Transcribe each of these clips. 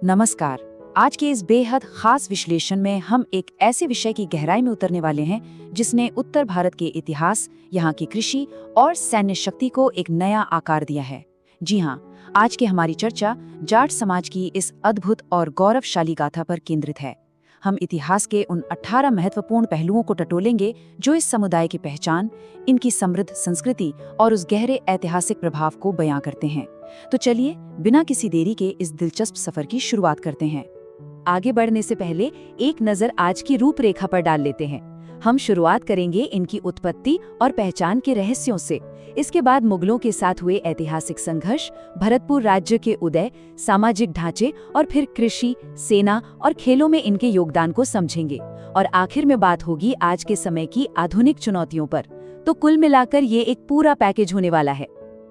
नमस्कार। आज के इस बेहद खास विश्लेषण में हम एक ऐसे विषय की गहराई में उतरने वाले हैं जिसने उत्तर भारत के इतिहास, यहाँ की कृषि और सैन्य शक्ति को एक नया आकार दिया है। जी हाँ, आज की हमारी चर्चा जाट समाज की इस अद्भुत और गौरवशाली गाथा पर केंद्रित है। हम इतिहास के उन 18 महत्वपूर्ण पहलुओं को टटोलेंगे जो इस समुदाय की पहचान, इनकी समृद्ध संस्कृति और उस गहरे ऐतिहासिक प्रभाव को बयां करते हैं। तो चलिए बिना किसी देरी के इस दिलचस्प सफर की शुरुआत करते हैं। आगे बढ़ने से पहले एक नजर आज की रूपरेखा पर डाल लेते हैं। हम शुरुआत करेंगे इनकी उत्पत्ति और पहचान के रहस्यों से। इसके बाद मुगलों के साथ हुए ऐतिहासिक संघर्ष, भरतपुर राज्य के उदय, सामाजिक ढांचे और फिर कृषि, सेना और खेलों में इनके योगदान को समझेंगे। और आखिर में बात होगी आज के समय की आधुनिक चुनौतियों पर। तो कुल मिलाकर ये एक पूरा पैकेज होने वाला है।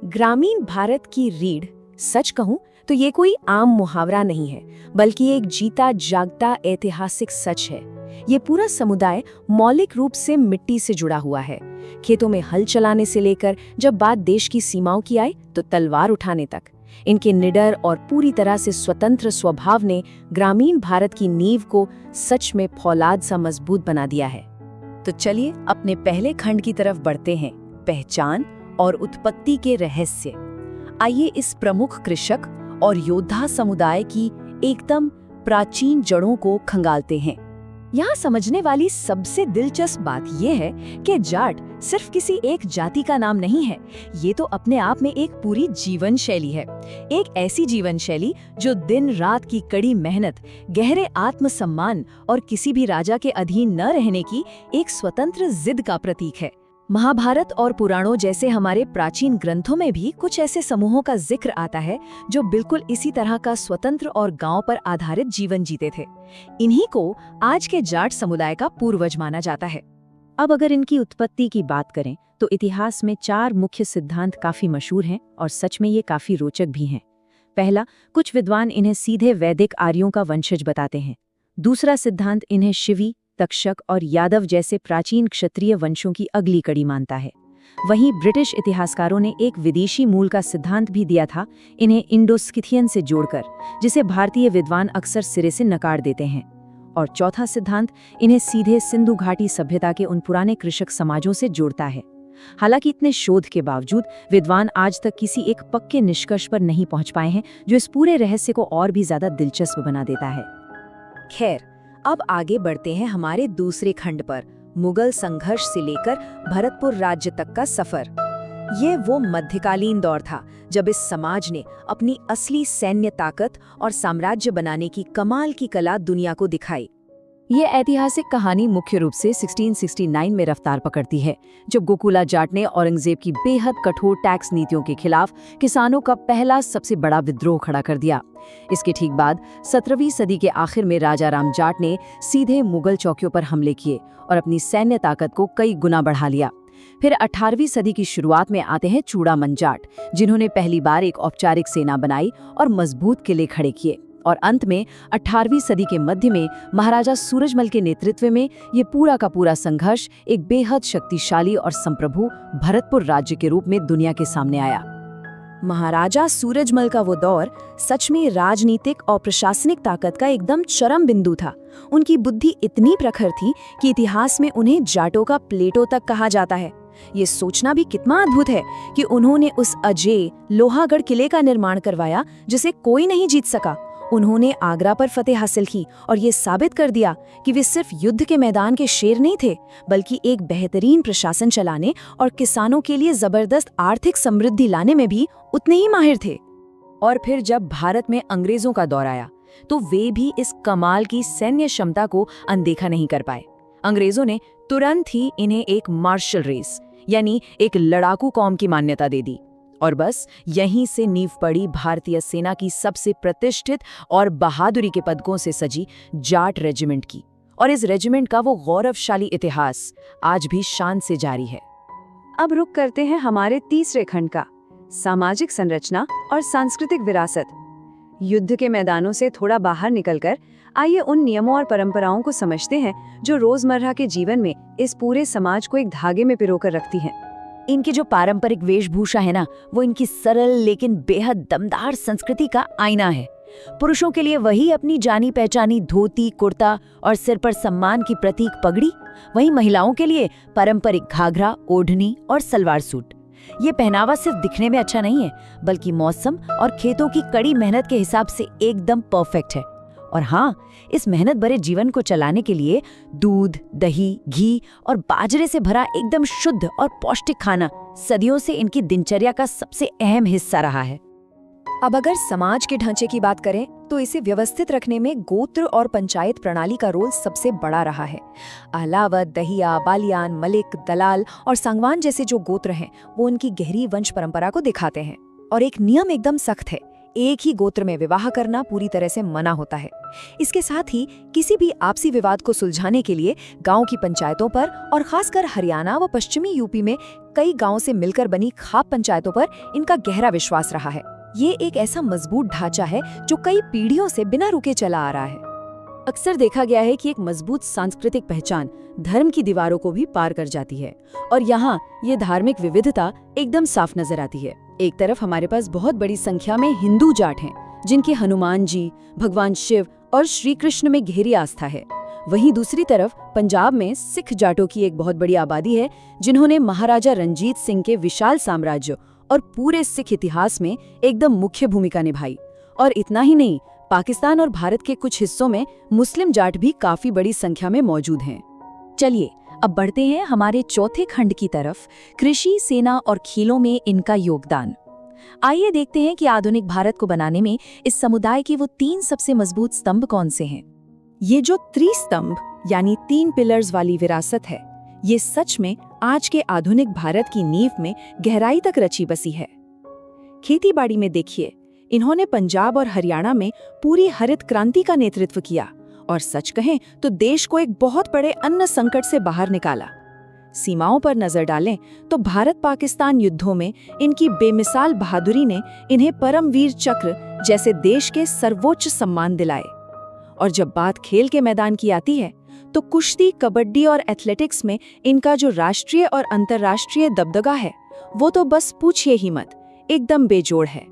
ग्रामीण भारत की रीढ़, सच कहूं तो ये कोई आम मुहावरा नहीं है, बल्कि एक जीता जागता ऐतिहासिक सच है। ये पूरा समुदाय मौलिक रूप से मिट्टी से जुड़ा हुआ है। खेतों में हल चलाने से लेकर जब बात देश की सीमाओं की आई तो तलवार उठाने तक, इनके निडर और पूरी तरह से स्वतंत्र स्वभाव ने ग्रामीण भारत की नींव को सच में फौलाद सा मजबूत बना दिया है। तो चलिए अपने पहले खंड की तरफ बढ़ते हैं, पहचान और उत्पत्ति के रहस्य। आइए इस प्रमुख कृषक और योद्धा समुदाय की एकदम प्राचीन जड़ों को खंगालते हैं। यहाँ समझने वाली सबसे दिलचस्प बात यह है कि जाट सिर्फ किसी एक जाति का नाम नहीं है, ये तो अपने आप में एक पूरी जीवन शैली है। एक ऐसी जीवन शैली जो दिन रात की कड़ी मेहनत, गहरे आत्मसम्मान और किसी भी राजा के अधीन न रहने की एक स्वतंत्र जिद का प्रतीक है। महाभारत और पुराणों जैसे हमारे प्राचीन ग्रंथों में भी कुछ ऐसे समूहों का जिक्र आता है जो बिल्कुल इसी तरह का स्वतंत्र और गांव पर आधारित जीवन जीते थे। इन्हीं को आज के जाट समुदाय का पूर्वज माना जाता है। अब अगर इनकी उत्पत्ति की बात करें तो इतिहास में 4 मुख्य सिद्धांत काफी मशहूर हैं और सच में ये काफी रोचक भी हैं। पहला, कुछ विद्वान इन्हें सीधे वैदिक आर्यों का वंशज बताते हैं। दूसरा सिद्धांत इन्हें शिवी, तक्षक और यादव जैसे प्राचीन क्षत्रिय वंशों की अगली कड़ी मानता है। वहीं ब्रिटिश इतिहासकारों ने एक विदेशी मूल का सिद्धांत भी दिया था, इन्हें इंडो-स्किथियन से जोड़कर, जिसे भारतीय विद्वान अक्सर सिरे से नकार देते हैं। और चौथा सिद्धांत इन्हें सीधे सिंधु घाटी सभ्यता के उन पुराने कृषक समाजों से जोड़ता है। हालांकि इतने शोध के बावजूद विद्वान आज तक किसी एक पक्के निष्कर्ष पर नहीं पहुंच पाए हैं, जो इस पूरे रहस्य को और भी ज्यादा दिलचस्प बना देता है। खैर, अब आगे बढ़ते हैं हमारे दूसरे खंड पर, मुगल संघर्ष से लेकर भरतपुर राज्य तक का सफर। ये वो मध्यकालीन दौर था जब इस समाज ने अपनी असली सैन्य ताकत और साम्राज्य बनाने की कमाल की कला दुनिया को दिखाई। ये ऐतिहासिक कहानी मुख्य रूप से 1669 में रफ्तार पकड़ती है, जब गोकुला जाट ने औरंगजेब की बेहद कठोर टैक्स नीतियों के खिलाफ किसानों का पहला सबसे बड़ा विद्रोह खड़ा कर दिया। इसके ठीक बाद 17वीं सदी के आखिर में राजा राम जाट ने सीधे मुगल चौकियों पर हमले किए और अपनी सैन्य ताकत को कई गुना बढ़ा लिया। फिर 18वीं सदी की शुरुआत में आते हैं चूड़ामन जाट, जिन्होंने पहली बार एक औपचारिक सेना बनाई और मजबूत किले खड़े किए। और अंत में 18वीं सदी के मध्य में महाराजा सूरजमल के नेतृत्व में ये पूरा का पूरा संघर्ष एक बेहद शक्तिशाली और संप्रभु भरतपुर राज्य के रूप में दुनिया के सामने आया। महाराजा सूरजमल का वो दौर सच में राजनीतिक और प्रशासनिक ताकत का एकदम चरम बिंदु था। उनकी बुद्धि इतनी प्रखर थी कि इतिहास में उन्हें जाटों का प्लेटो तक कहा जाता है। ये सोचना भी कितना अद्भुत है कि उन्होंने उस अजेय लोहागढ़ किले का निर्माण करवाया जिसे कोई नहीं जीत सका। उन्होंने आगरा पर फतेह हासिल की और ये साबित कर दिया कि वे सिर्फ युद्ध के मैदान के शेर नहीं थे, बल्कि एक बेहतरीन प्रशासन चलाने और किसानों के लिए जबरदस्त आर्थिक समृद्धि लाने में भी उतने ही माहिर थे। और फिर जब भारत में अंग्रेजों का दौर आया तो वे भी इस कमाल की सैन्य क्षमता को अनदेखा नहीं कर पाए। अंग्रेजों ने तुरंत ही इन्हें एक मार्शल रेस यानी एक लड़ाकू कौम की मान्यता दे दी। और बस यहीं से नींव पड़ी भारतीय सेना की सबसे प्रतिष्ठित और बहादुरी के पदकों से सजी जाट रेजिमेंट की। और इस रेजिमेंट का वो गौरवशाली इतिहास आज भी शान से जारी है। अब रुक करते हैं हमारे तीसरे खंड का, सामाजिक संरचना और सांस्कृतिक विरासत। युद्ध के मैदानों से थोड़ा बाहर निकलकर आइए उन नियमों और परंपराओं को समझते हैं जो रोजमर्रा के जीवन में इस पूरे समाज को एक धागे में पिरोकर रखती हैं। इनकी जो पारंपरिक वेशभूषा है ना, वो इनकी सरल लेकिन बेहद दमदार संस्कृति का आईना है। पुरुषों के लिए वही अपनी जानी पहचानी धोती, कुर्ता और सिर पर सम्मान की प्रतीक पगड़ी, वहीं महिलाओं के लिए पारंपरिक घाघरा, ओढ़नी और सलवार सूट। ये पहनावा सिर्फ दिखने में अच्छा नहीं है, बल्कि मौसम और खेतों की कड़ी मेहनत के हिसाब से एकदम परफेक्ट है। और हाँ, इस मेहनत भरे जीवन को चलाने के लिए दूध, दही, घी और बाजरे से भरा एकदम शुद्ध और पौष्टिक खाना सदियों से इनकी दिनचर्या का सबसे अहम हिस्सा रहा है। अब अगर समाज के ढांचे की बात करें तो इसे व्यवस्थित रखने में गोत्र और पंचायत प्रणाली का रोल सबसे बड़ा रहा है। अहलावत, दहिया, बालियान, मलिक, दलाल और सांगवान जैसे जो गोत्र हैं वो उनकी गहरी वंश परंपरा को दिखाते हैं। और एक नियम एकदम सख्त है, एक ही गोत्र में विवाह करना पूरी तरह से मना होता है। इसके साथ ही किसी भी आपसी विवाद को सुलझाने के लिए गांव की पंचायतों पर और खासकर हरियाणा व पश्चिमी यूपी में कई गांवों से मिलकर बनी खाप पंचायतों पर इनका गहरा विश्वास रहा है। ये एक ऐसा मजबूत ढांचा है जो कई पीढ़ियों से बिना रुके चला आ रहा है। अक्सर देखा गया है कि एक मजबूत सांस्कृतिक पहचान धर्म की दीवारों को भी पार कर जाती है, और यहाँ ये धार्मिक विविधता एकदम साफ नजर आती है। एक तरफ हमारे पास बहुत बड़ी संख्या में हिंदू जाट हैं, जिनके हनुमान जी, भगवान शिव और श्री कृष्ण में गहरी आस्था है। वहीं दूसरी तरफ पंजाब में सिख जाटों की एक बहुत बड़ी आबादी है, जिन्होंने महाराजा रंजीत सिंह के विशाल साम्राज्य और पूरे सिख इतिहास में एकदम मुख्य भूमिका निभाई। और इतना ही नहीं, पाकिस्तान और भारत के कुछ हिस्सों में मुस्लिम जाट भी काफी बड़ी संख्या में मौजूद हैं। चलिए अब बढ़ते हैं हमारे चौथे खंड की तरफ, कृषि, सेना और खेलों में इनका योगदान। आइए देखते हैं कि आधुनिक भारत को बनाने में इस समुदाय के वो 3 सबसे मजबूत स्तंभ कौन से हैं। ये जो त्रिस्तंभ यानी 3 पिलर्स वाली विरासत है, ये सच में आज के आधुनिक भारत की नींव में गहराई तक रची बसी है। खेतीबाड़ी में देखिए, इन्होंने पंजाब और हरियाणा में पूरी हरित क्रांति का नेतृत्व किया और सच कहें तो देश को एक बहुत बड़े अन्न संकट से बाहर निकाला। सीमाओं पर नजर डालें तो भारत पाकिस्तान युद्धों में इनकी बेमिसाल बहादुरी ने इन्हें परमवीर चक्र जैसे देश के सर्वोच्च सम्मान दिलाए। और जब बात खेल के मैदान की आती है तो कुश्ती, कबड्डी और एथलेटिक्स में इनका जो राष्ट्रीय और अंतर्राष्ट्रीय दबदबा है वो तो बस पूछिए ही मत, एकदम बेजोड़ है।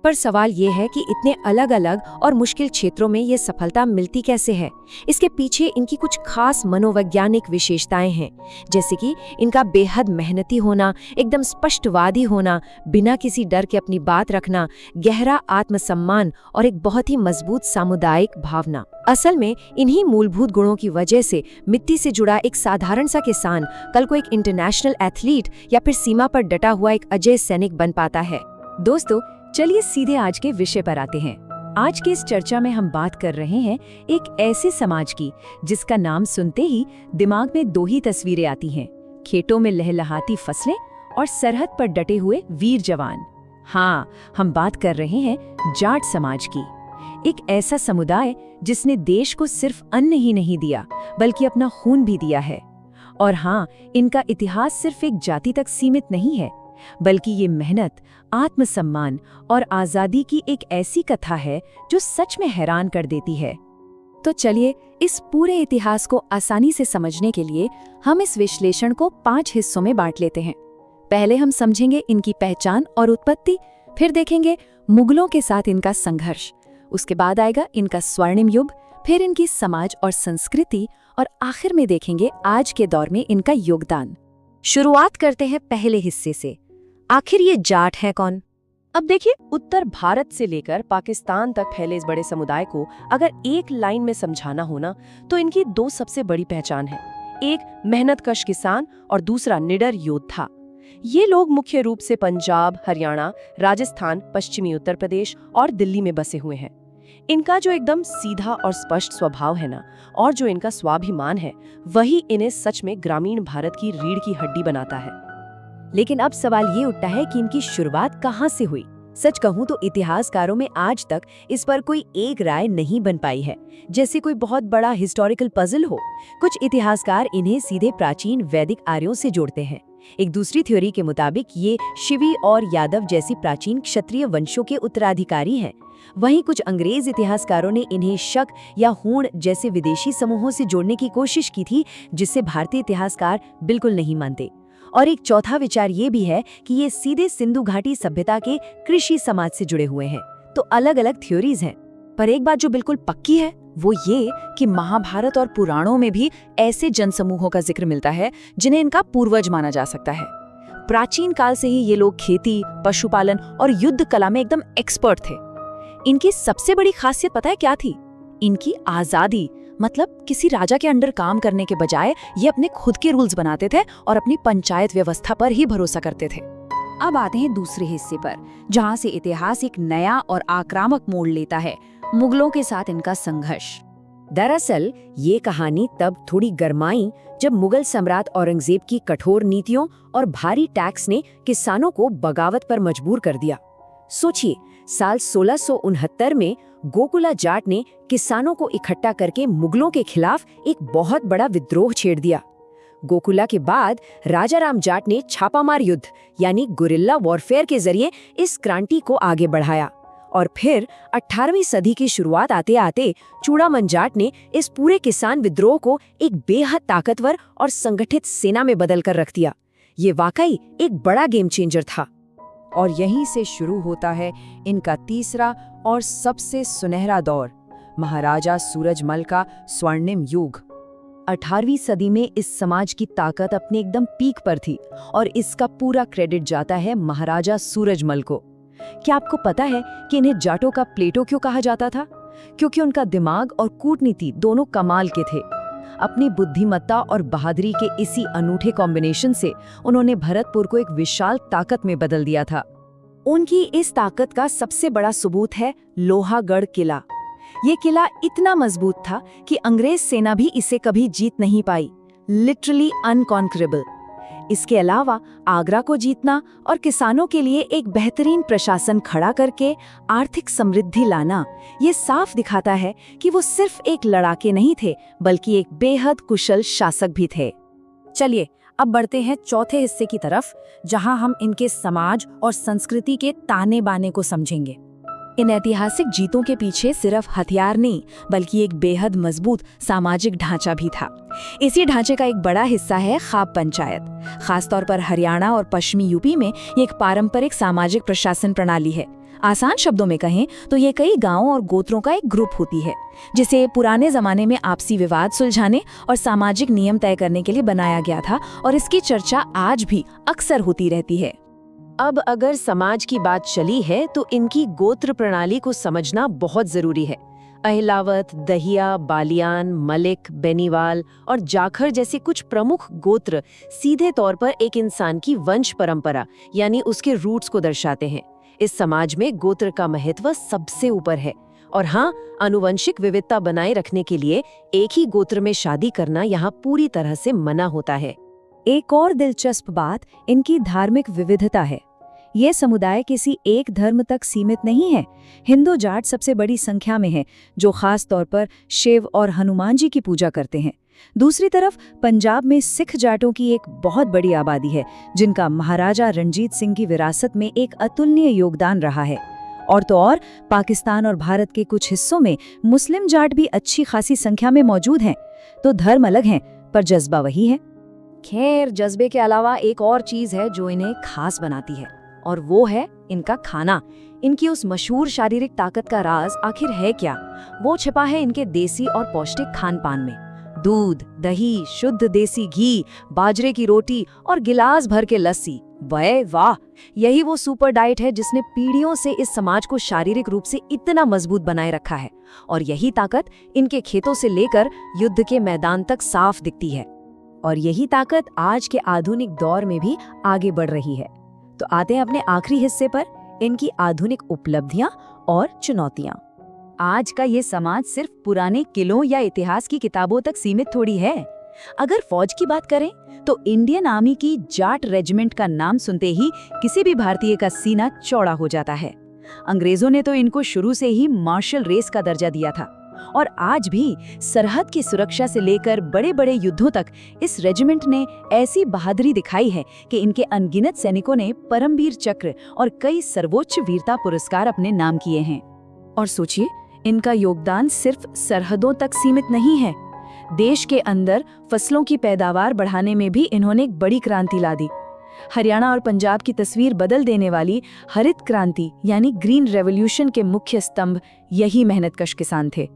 पर सवाल ये है कि इतने अलग अलग और मुश्किल क्षेत्रों में ये सफलता मिलती कैसे है। इसके पीछे इनकी कुछ खास मनोवैज्ञानिक विशेषताएं हैं, जैसे कि इनका बेहद मेहनती होना, एकदम स्पष्टवादी होना, बिना किसी डर के अपनी बात रखना, गहरा आत्मसम्मान और एक बहुत ही मजबूत सामुदायिक भावना। असल में इन्हीं मूलभूत गुणों की वजह से मिट्टी से जुड़ा एक साधारण सा किसान कल को एक इंटरनेशनल एथलीट या फिर सीमा पर डटा हुआ एक अजय सैनिक बन पाता है। दोस्तों, चलिए सीधे आज के विषय पर आते हैं। आज की इस चर्चा में हम बात कर रहे हैं एक ऐसे समाज की जिसका नाम सुनते ही दिमाग में 2 ही तस्वीरें आती हैं, खेतों में लहलहाती फसलें और सरहद पर डटे हुए वीर जवान। हाँ, हम बात कर रहे हैं जाट समाज की। एक ऐसा समुदाय जिसने देश को सिर्फ अन्न ही नहीं दिया, बल्कि अपना खून भी दिया है। और हाँ, इनका इतिहास सिर्फ एक जाति तक सीमित नहीं है, बल्कि ये मेहनत, आत्मसम्मान और आजादी की एक ऐसी कथा है जो सच में हैरान कर देती है। तो चलिए इस पूरे इतिहास को आसानी से समझने के लिए हम इस विश्लेषण को 5 हिस्सों में बांट लेते हैं। पहले हम समझेंगे इनकी पहचान और उत्पत्ति, फिर देखेंगे मुगलों के साथ इनका संघर्ष, उसके बाद आएगा इनका स्वर्णिम युग, फिर इनकी समाज और संस्कृति, और आखिर में देखेंगे आज के दौर में इनका योगदान। शुरुआत करते हैं पहले हिस्से से। आखिर ये जाट है कौन? अब देखिए, उत्तर भारत से लेकर पाकिस्तान तक फैले इस बड़े समुदाय को अगर एक लाइन में समझाना हो ना, तो इनकी 2 सबसे बड़ी पहचान है। एक मेहनतकश किसान और दूसरा निडर योद्धा। ये लोग मुख्य रूप से पंजाब, हरियाणा, राजस्थान, पश्चिमी उत्तर प्रदेश और दिल्ली में बसे हुए हैं। इनका जो एकदम सीधा और स्पष्ट स्वभाव है ना, और जो इनका स्वाभिमान है, वही इन्हें सच में ग्रामीण भारत की रीढ़ की हड्डी बनाता है। लेकिन अब सवाल ये उठता है कि इनकी शुरुआत कहाँ से हुई? सच कहूँ तो इतिहासकारों में आज तक इस पर कोई एक राय नहीं बन पाई है, जैसे कोई बहुत बड़ा हिस्टोरिकल पजल हो। कुछ इतिहासकार इन्हें सीधे प्राचीन वैदिक आर्यों से जोड़ते हैं। एक दूसरी थ्योरी के मुताबिक ये शिवी और यादव जैसी प्राचीन क्षत्रिय वंशों के उत्तराधिकारी हैं। वहीं कुछ अंग्रेज इतिहासकारों ने इन्हें शक या हूण जैसे विदेशी समूहों से जोड़ने की कोशिश की थी, जिससे भारतीय इतिहासकार बिल्कुल नहीं मानते। और एक चौथा विचार ये भी है कि ये सीधे सिंधु घाटी सभ्यता के कृषि समाज से जुड़े हुए हैं। तो अलग अलग थ्योरीज हैं। पर एक बात जो बिल्कुल पक्की है वो ये कि महाभारत और पुराणों में भी ऐसे जनसमूहों का जिक्र मिलता है जिन्हें इनका पूर्वज माना जा सकता है। प्राचीन काल से ही ये लोग खेती, पशुपालन और युद्ध कला में एकदम एक्सपर्ट थे। इनकी सबसे बड़ी खासियत पता है क्या थी? इनकी आजादी। मतलब किसी राजा के अंडर काम करने के बजाय ये अपने खुद के रूल्स बनाते थे और अपनी पंचायत व्यवस्था पर ही भरोसा करते थे। अब आते हैं दूसरे हिस्से पर, जहां से इतिहास एक नया और आक्रामक मोड़ लेता है, मुगलों के साथ इनका संघर्ष। दरअसल ये कहानी तब थोड़ी गरमाई जब मुगल सम्राट औरंगजेब की कठोर नीतियों और भारी टैक्स ने किसानों को बगावत पर मजबूर कर दिया। सोचिए, साल 1669 में गोकुला जाट ने किसानों को इकट्ठा करके मुगलों के खिलाफ एक बहुत बड़ा विद्रोह छेड़ दिया। गोकुला के बाद राजा राम जाट ने छापामार युद्ध यानी गुरिल्ला वॉरफेयर के जरिए इस क्रांति को आगे बढ़ाया। और फिर 18वीं सदी की शुरुआत आते आते चूड़ामन जाट ने इस पूरे किसान विद्रोह को एक बेहद ताकतवर और संगठित सेना में बदल कर रख दिया। ये वाकई एक बड़ा गेम चेंजर था। और यहीं से शुरू होता है इनका तीसरा और सबसे सुनहरा दौर, महाराजा सूरजमल का स्वर्णिम युग। 18वीं सदी में इस समाज की ताकत अपने एकदम पीक पर थी और इसका पूरा क्रेडिट जाता है महाराजा सूरजमल को। क्या आपको पता है कि इन्हें जाटों का प्लेटो क्यों कहा जाता था? क्योंकि उनका दिमाग और कूटनीति दोनों कमाल के थे। अपनी बुद्धिमत्ता और बहादुरी के इसी अनूठे कॉम्बिनेशन से उन्होंने भरतपुर को एक विशाल ताकत में बदल दिया था। उनकी इस ताकत का सबसे बड़ा सबूत है लोहागढ़ किला। ये किला इतना मजबूत था कि अंग्रेज सेना भी इसे कभी जीत नहीं पाई। Literally unconquerable. इसके अलावा आगरा को जीतना और किसानों के लिए एक बेहतरीन प्रशासन खड़ा करके आर्थिक समृद्धि लाना, ये साफ दिखाता है कि वो सिर्फ एक लड़ाके नहीं थे बल्कि एक बेहद कुशल शासक भी थे। चलिए अब बढ़ते हैं चौथे हिस्से की तरफ, जहां हम इनके समाज और संस्कृति के ताने बाने को समझेंगे। इन ऐतिहासिक जीतों के पीछे सिर्फ हथियार नहीं बल्कि एक बेहद मजबूत सामाजिक ढांचा भी था। इसी ढांचे का एक बड़ा हिस्सा है खाप पंचायत। खासतौर पर हरियाणा और पश्चिमी यूपी में ये एक पारंपरिक सामाजिक प्रशासन प्रणाली है। आसान शब्दों में कहें तो ये कई गांवों और गोत्रों का एक ग्रुप होती है, जिसे पुराने जमाने में आपसी विवाद सुलझाने और सामाजिक नियम तय करने के लिए बनाया गया था और इसकी चर्चा आज भी अक्सर होती रहती है। अब अगर समाज की बात चली है तो इनकी गोत्र प्रणाली को समझना बहुत जरूरी है। अहिलावत, दहिया, बालियान, मलिक, बेनीवाल और जाखर जैसे कुछ प्रमुख गोत्र सीधे तौर पर एक इंसान की वंश परंपरा यानी उसके रूट्स को दर्शाते हैं। इस समाज में गोत्र का महत्व सबसे ऊपर है और हाँ, आनुवंशिक विविधता बनाए रखने के लिए एक ही गोत्र में शादी करना यहाँ पूरी तरह से मना होता है। एक और दिलचस्प बात इनकी धार्मिक विविधता है। ये समुदाय किसी एक धर्म तक सीमित नहीं है। हिंदू जाट सबसे बड़ी संख्या में है, जो खास तौर पर शिव और हनुमान जी की पूजा करते हैं। दूसरी तरफ पंजाब में सिख जाटों की एक बहुत बड़ी आबादी है, जिनका महाराजा रणजीत सिंह की विरासत में एक अतुलनीय योगदान रहा है। और तो और पाकिस्तान और भारत के कुछ हिस्सों में मुस्लिम जाट भी अच्छी खासी संख्या में मौजूद हैं। तो धर्म अलग हैं, पर जज्बा वही है। खैर, जज्बे के अलावा एक और चीज है जो इन्हें खास बनाती है, और वो है इनका खाना। इनकी उस मशहूर शारीरिक ताकत का राज आखिर है क्या? वो छिपा है इनके देसी और पौष्टिक खान पान में। दूध, दही, शुद्ध देसी घी, बाजरे की रोटी और गिलास भर के लस्सी। वाह, यही वो सुपर डाइट है जिसने पीढ़ियों से इस समाज को शारीरिक रूप से इतना मजबूत बनाए रखा है। और यही ताकत इनके खेतों से लेकर युद्ध के मैदान तक साफ दिखती है। और यही ताकत आज के आधुनिक दौर में भी आगे बढ़ रही है। तो आते हैं अपने आखिरी हिस्से पर, इनकी आधुनिक उपलब्धियां और चुनौतियां। आज का ये समाज सिर्फ पुराने किलों या इतिहास की किताबों तक सीमित थोड़ी है। अगर फौज की बात करें तो इंडियन आर्मी की जाट रेजिमेंट का नाम सुनते ही किसी भी भारतीय का सीना चौड़ा हो जाता है। अंग्रेजों ने तो इनको शुरू से ही मार्शल रेस का दर्जा दिया था और आज भी सरहद की सुरक्षा से लेकर बड़े बड़े युद्धों तक इस रेजिमेंट ने ऐसी बहादुरी दिखाई है कि इनके अनगिनत सैनिकों ने परमवीर चक्र और कई सर्वोच्च वीरता पुरस्कार अपने नाम किए हैं। और सोचिए, इनका योगदान सिर्फ सरहदों तक सीमित नहीं है। देश के अंदर फसलों की पैदावार बढ़ाने में भी इन्होंने एक बड़ी क्रांति ला दी। हरियाणा और पंजाब की तस्वीर बदल देने वाली हरित क्रांति यानी ग्रीन रेवोल्यूशन के मुख्य स्तंभ यही मेहनतकश किसान थे।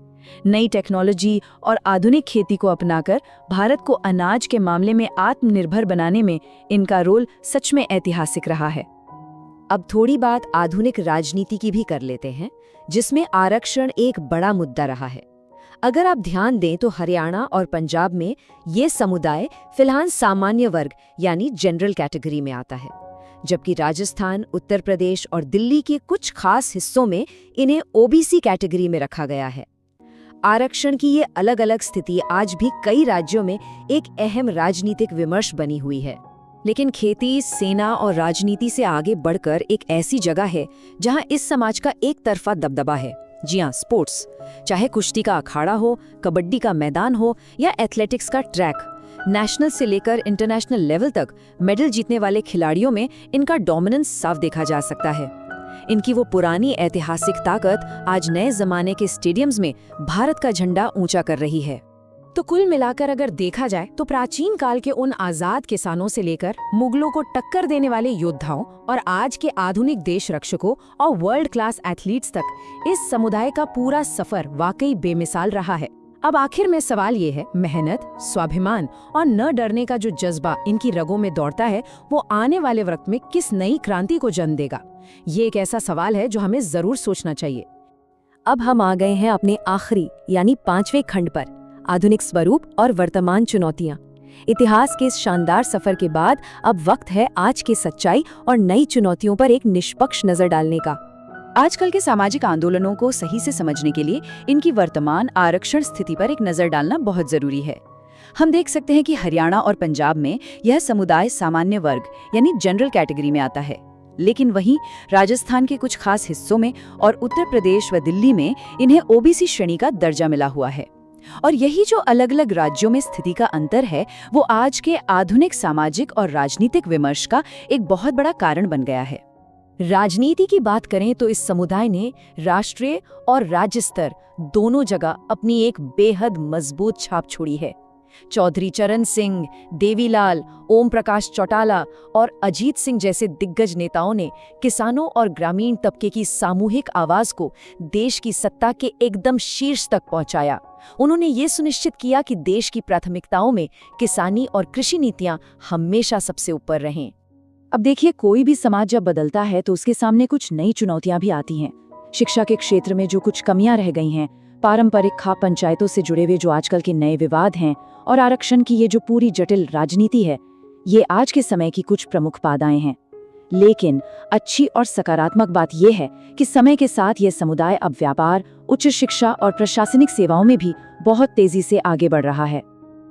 नई टेक्नोलॉजी और आधुनिक खेती को अपनाकर भारत को अनाज के मामले में आत्मनिर्भर बनाने में इनका रोल सच में ऐतिहासिक रहा है। अब थोड़ी बात आधुनिक राजनीति की भी कर लेते हैं, जिसमें आरक्षण एक बड़ा मुद्दा रहा है। अगर आप ध्यान दें तो हरियाणा और पंजाब में ये समुदाय फिलहाल सामान्य वर्ग यानी जनरल कैटेगरी में आता है, जबकि राजस्थान, उत्तर प्रदेश और दिल्ली के कुछ खास हिस्सों में इन्हें ओबीसी कैटेगरी में रखा गया है। आरक्षण की ये अलग अलग स्थिति आज भी कई राज्यों में एक अहम राजनीतिक विमर्श बनी हुई है। लेकिन खेती, सेना और राजनीति से आगे बढ़कर एक ऐसी जगह है जहां इस समाज का एक तरफा दबदबा है। जी हाँ, स्पोर्ट्स, चाहे कुश्ती का अखाड़ा हो, कबड्डी का मैदान हो या एथलेटिक्स का ट्रैक, नेशनल से लेकर इंटरनेशनल लेवल तक मेडल जीतने वाले खिलाड़ियों में इनका डोमिनेंस साफ देखा जा सकता है। इनकी वो पुरानी ऐतिहासिक ताकत आज नए जमाने के स्टेडियम्स में भारत का झंडा ऊंचा कर रही है। तो कुल मिलाकर अगर देखा जाए तो प्राचीन काल के उन आजाद किसानों से लेकर मुगलों को टक्कर देने वाले योद्धाओं और आज के आधुनिक देश रक्षकों और वर्ल्ड क्लास एथलीट्स तक इस समुदाय का पूरा सफर वाकई बेमिसाल रहा है। अब आखिर में सवाल ये है, मेहनत, स्वाभिमान और न डरने का जो जज्बा इनकी रगों में दौड़ता है, वो आने वाले वक्त में किस नई क्रांति को जन्म देगा? ये एक ऐसा सवाल है जो हमें जरूर सोचना चाहिए। अब हम आ गए हैं अपने आखिरी यानी 5वें खंड पर, आधुनिक स्वरूप और वर्तमान चुनौतियां। इतिहास के इस शानदार सफर के बाद अब वक्त है आज की सच्चाई और नई चुनौतियों पर एक निष्पक्ष नजर डालने का। आजकल के सामाजिक आंदोलनों को सही से समझने के लिए इनकी वर्तमान आरक्षण स्थिति पर एक नजर डालना बहुत जरूरी है। हम देख सकते हैं कि हरियाणा और पंजाब में यह समुदाय सामान्य वर्ग यानी जनरल कैटेगरी में आता है, लेकिन वहीं राजस्थान के कुछ खास हिस्सों में और उत्तर प्रदेश व दिल्ली में इन्हें ओबीसी श्रेणी का दर्जा मिला हुआ है। और यही जो अलग अलग राज्यों में स्थिति का अंतर है, वो आज के आधुनिक सामाजिक और राजनीतिक विमर्श का एक बहुत बड़ा कारण बन गया है। राजनीति की बात करें तो इस समुदाय ने राष्ट्रीय और राज्य स्तर दोनों जगह अपनी एक बेहद मजबूत छाप छोड़ी है। चौधरी चरण सिंह, देवीलाल, ओम प्रकाश चौटाला और अजीत सिंह जैसे दिग्गज नेताओं ने किसानों और ग्रामीण तबके की सामूहिक आवाज को देश की सत्ता के एकदम शीर्ष तक पहुंचाया। उन्होंने ये सुनिश्चित किया कि देश की प्राथमिकताओं में किसानी और कृषि नीतियां हमेशा सबसे ऊपर रहें। अब देखिए, कोई भी समाज जब बदलता है तो उसके सामने कुछ नई चुनौतियां भी आती हैं। शिक्षा के क्षेत्र में जो कुछ कमियां रह गई हैं, पारंपरिक खाप पंचायतों से जुड़े हुए जो आजकल के नए विवाद हैं और आरक्षण की ये जो पूरी जटिल राजनीति है, ये आज के समय की कुछ प्रमुख बाधाएं हैं। लेकिन अच्छी और सकारात्मक बात यह है कि समय के साथ ये समुदाय अब व्यापार, उच्च शिक्षा और प्रशासनिक सेवाओं में भी बहुत तेजी से आगे बढ़ रहा है।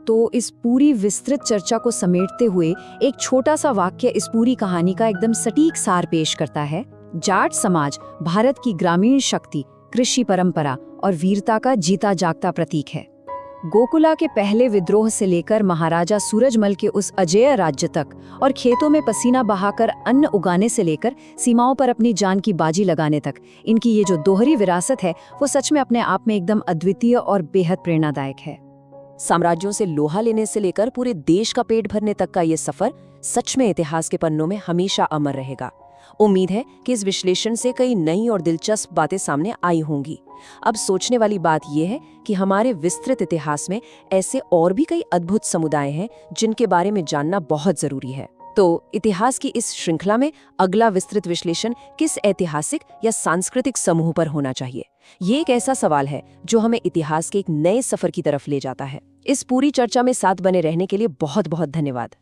तो इस पूरी विस्तृत चर्चा को समेटते हुए एक छोटा सा वाक्य इस पूरी कहानी का एकदम सटीक सार पेश करता है। जाट समाज भारत की ग्रामीण शक्ति, कृषि परंपरा और वीरता का जीता जागता प्रतीक है। गोकुला के पहले विद्रोह से लेकर महाराजा सूरजमल के उस अजेय राज्य तक और खेतों में पसीना बहाकर अन्न उगाने से लेकर सीमाओं पर अपनी जान की बाजी लगाने तक, इनकी ये जो दोहरी विरासत है वो सच में अपने आप में एकदम अद्वितीय और बेहद प्रेरणादायक है। साम्राज्यों से लोहा लेने से लेकर पूरे देश का पेट भरने तक का ये सफर सच में इतिहास के पन्नों में हमेशा अमर रहेगा। उम्मीद है कि इस विश्लेषण से कई नई और दिलचस्प बातें सामने आई होंगी। अब सोचने वाली बात यह है कि हमारे विस्तृत इतिहास में ऐसे और भी कई अद्भुत समुदाय हैं जिनके बारे में जानना बहुत जरूरी है। तो इतिहास की इस श्रृंखला में अगला विस्तृत विश्लेषण किस ऐतिहासिक या सांस्कृतिक समूह पर होना चाहिए? ये एक ऐसा सवाल है जो हमें इतिहास के एक नए सफर की तरफ ले जाता है। इस पूरी चर्चा में साथ बने रहने के लिए बहुत बहुत धन्यवाद।